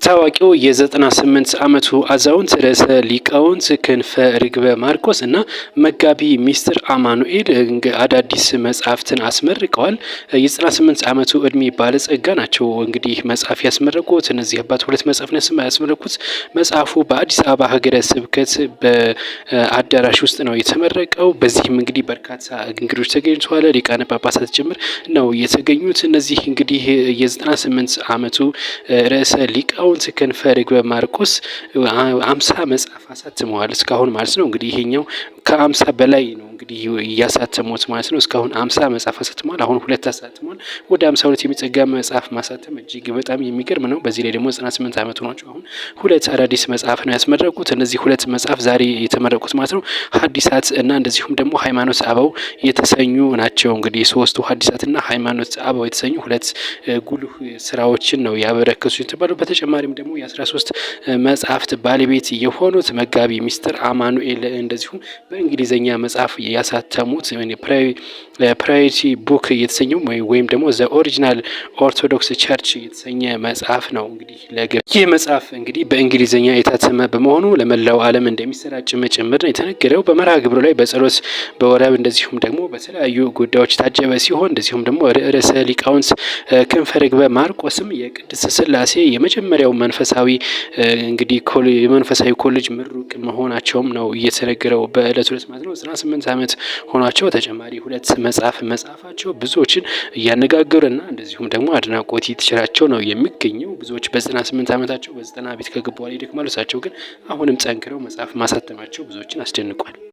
ታዋቂው የ98 ዓመቱ አዛውንት ርዕሰ ሊቃውንት ክንፈ ርግበ ማርቆስ እና መጋቢ ሚስጥር አማኑኤል አዳዲስ መጽሐፍትን አስመርቀዋል። የ98 ዓመቱ እድሜ ባለጸጋ ናቸው። እንግዲህ መጽሐፍ ያስመረቁት እነዚህ አባት ሁለት መጽሐፍ ነው ያስመረቁት። መጽሐፉ በአዲስ አበባ ሀገረ ስብከት በአዳራሽ ውስጥ ነው የተመረቀው። በዚህም እንግዲህ በርካታ እንግዶች ተገኝተዋል። ሊቃነ ጳጳሳት ጭምር ነው የተገኙት። እነዚህ እንግዲህ የ98 ዓመቱ ርዕሰ ሊቃውንት ክንፈ ርግበ ማርቆስ 50 መጽሐፍ አሳትመዋል እስካሁን ማለት ነው። እንግዲህ ይሄኛው ከ50 በላይ ነው እንግዲህ እያሳተሙት ማለት ነው። እስካሁን 50 መጽሐፍ አሳትመዋል። አሁን 2 አሳትመዋል። ወደ 52 የሚጠጋ መጽሐፍ ማሳተም እጅግ በጣም የሚገርም ነው። በዚህ ላይ ደግሞ 98 ዓመቱ ናቸው። አሁን 2 አዳዲስ መጽሐፍ ነው ያስመረቁት። እነዚህ 2 መጽሐፍ ዛሬ የተመረቁት ማለት ነው ሐዲሳት እና እንደዚሁም ደግሞ ሃይማኖተ አበው የተሰኙ ናቸው። እንግዲህ 3ቱ ሐዲሳትና ሃይማኖተ አበው የተሰኙ 2 ጉልህ ስራዎችን ነው ያበረከቱ የተባለው። በተጨማሪም ደግሞ የ13 መጽሐፍት ባለቤት የሆኑት መጋቢ ሚስጥር አማኑኤል እንደዚሁም በእንግሊዘኛ መጽሐፍ ያሳተሙት ፕራዮሪቲ ቡክ የተሰኘው ወይም ደግሞ ዘ ኦሪጂናል ኦርቶዶክስ ቸርች የተሰኘ መጽሐፍ ነው። እንግዲህ ይህ መጽሐፍ እንግዲህ በእንግሊዘኛ የታተመ በመሆኑ ለመላው ዓለም እንደሚሰራጭ ጭምር ነው የተነገረው። በመርሃ ግብሩ ላይ በጸሎት በወረብ እንደዚሁም ደግሞ በተለያዩ ጉዳዮች ታጀበ ሲሆን እንደዚሁም ደግሞ ርዕሰ ሊቃውንት ክንፈ ርግበ ማርቆስም የቅድስት ሥላሴ የመጀመሪያው መንፈሳዊ እንግዲህ የመንፈሳዊ ኮሌጅ ምሩቅ መሆናቸውም ነው እየተነገረው በዕለት ማለት ነው። 98 ዓመት ሆኗቸው ተጨማሪ 2 መጽሐፍ መጽሐፋቸው ብዙዎችን እያነጋገሩና እንደዚሁም ደግሞ አድናቆት ይትችላቸው ነው የሚገኘው። ብዙዎች በ98 ዓመታቸው በ90 ቤት ከገቡ በኋላ ይደክማሉ። እሳቸው ግን አሁንም ጠንክረው መጽሐፍ ማሳተማቸው ብዙዎችን አስደንቋል።